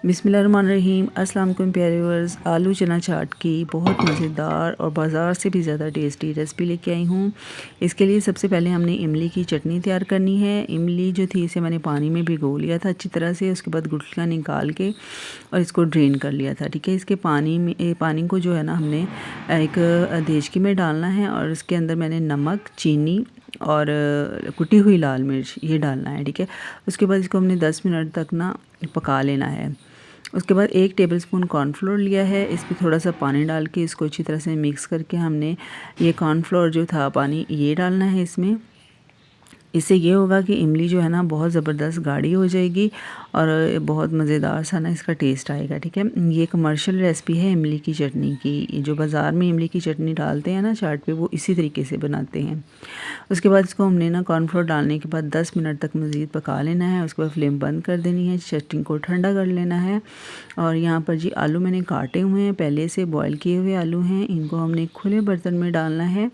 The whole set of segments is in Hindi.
बिस्मिल्लाहिर्रहमानिर्रहीम। अस्सलाम वालेकुम प्यारे व्यूअर्स, आलू चना चाट की बहुत मज़ेदार और बाज़ार से भी ज़्यादा टेस्टी रेसिपी लेके आई हूँ। इसके लिए सबसे पहले हमने इमली की चटनी तैयार करनी है। इमली जो थी इसे मैंने पानी में भिगो लिया था अच्छी तरह से, उसके बाद गुठलियाँ निकाल के और इसको ड्रेन कर लिया था। ठीक है, इसके पानी को जो है ना हमने एक देचकी में डालना है और इसके अंदर मैंने नमक, चीनी और कुटी हुई लाल मिर्च ये डालना है। ठीक है, उसके बाद इसको हमने 10 मिनट तक ना पका लेना है। उसके बाद 1 टेबलस्पून कॉर्नफ्लोर लिया है, इसमें थोड़ा सा पानी डाल के इसको अच्छी तरह से मिक्स करके हमने ये कॉर्नफ्लोर जो था पानी ये डालना है इसमें। इससे ये होगा कि इमली जो है ना बहुत ज़बरदस्त गाढ़ी हो जाएगी और बहुत मज़ेदार सा ना इसका टेस्ट आएगा। ठीक है, ये कमर्शियल रेसिपी है इमली की चटनी की। जो बाज़ार में इमली की चटनी डालते हैं ना चाट पे, वो इसी तरीके से बनाते हैं। उसके बाद इसको हमने ना कॉर्नफ्लोर डालने के बाद 10 मिनट तक मज़ीद पका लेना है। उसके बाद फ्लेम बंद कर देनी है, चटनी को ठंडा कर लेना है। और यहाँ पर जी आलू मैंने काटे हुए हैं, पहले से बॉयल किए हुए आलू हैं, इनको हमने खुले बर्तन में डालना है।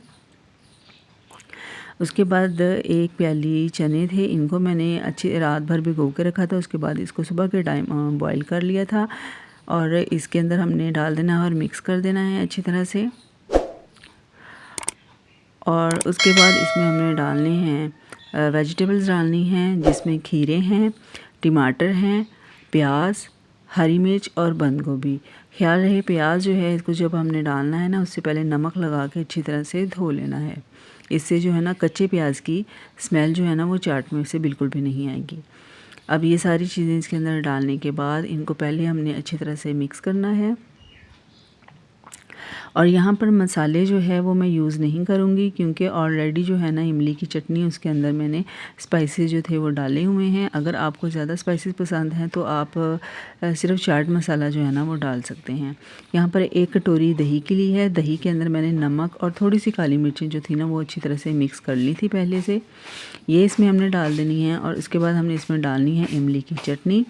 उसके बाद 1 प्याली चने थे, इनको मैंने अच्छी रात भर भिगो के रखा था। उसके बाद इसको सुबह के टाइम बॉईल कर लिया था और इसके अंदर हमने डाल देना है और मिक्स कर देना है अच्छी तरह से। और उसके बाद इसमें हमने डालने हैं वेजिटेबल्स डालनी हैं, जिसमें खीरे हैं, टमाटर हैं, प्याज, हरी मिर्च और बंद गोभी। ख्याल रहे प्याज जो है इसको जब हमने डालना है ना, उससे पहले नमक लगा के अच्छी तरह से धो लेना है। इससे जो है ना कच्चे प्याज की स्मेल जो है ना वो चाट में से बिल्कुल भी नहीं आएगी। अब ये सारी चीज़ें इसके अंदर डालने के बाद इनको पहले हमने अच्छी तरह से मिक्स करना है। और यहाँ पर मसाले जो है वो मैं यूज़ नहीं करूँगी, क्योंकि ऑलरेडी जो है ना इमली की चटनी उसके अंदर मैंने स्पाइसेस जो थे वो डाले हुए हैं। अगर आपको ज़्यादा स्पाइसेस पसंद हैं तो आप सिर्फ चाट मसाला जो है ना वो डाल सकते हैं। यहाँ पर 1 कटोरी दही की ली है। दही के अंदर मैंने नमक और थोड़ी सी काली मिर्चें जो थी ना वो अच्छी तरह से मिक्स कर ली थी पहले से, ये इसमें हमने डाल देनी है। और उसके बाद हमने इसमें डालनी है इमली की चटनी।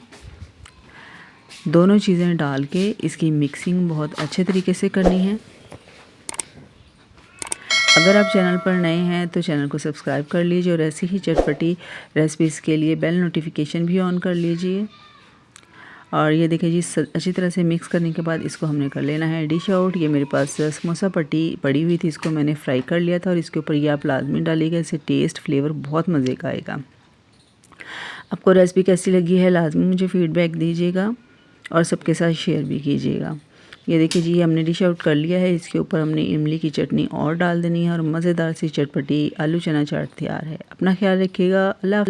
दोनों चीज़ें डाल के इसकी मिक्सिंग बहुत अच्छे तरीके से करनी है। अगर आप चैनल पर नए हैं तो चैनल को सब्सक्राइब कर लीजिए और ऐसी ही चटपटी रेसिपीज़ के लिए बेल नोटिफिकेशन भी ऑन कर लीजिए। और ये देखिए जी अच्छी तरह से मिक्स करने के बाद इसको हमने कर लेना है डिश आउट। ये मेरे पास समोसा पट्टी पड़ी हुई थी, इसको मैंने फ्राई कर लिया था और इसके ऊपर ये आप लाजमी डालिएगा, इससे टेस्ट फ्लेवर बहुत मज़े का आएगा। आपको रेसिपी कैसी लगी है लाजमी मुझे फ़ीडबैक दीजिएगा और सबके साथ शेयर भी कीजिएगा। ये देखिए जी हमने डिश आउट कर लिया है। इसके ऊपर हमने इमली की चटनी और डाल देनी है और मज़ेदार सी चटपटी आलू चना चाट तैयार है। अपना ख्याल रखिएगा। अल्लाह।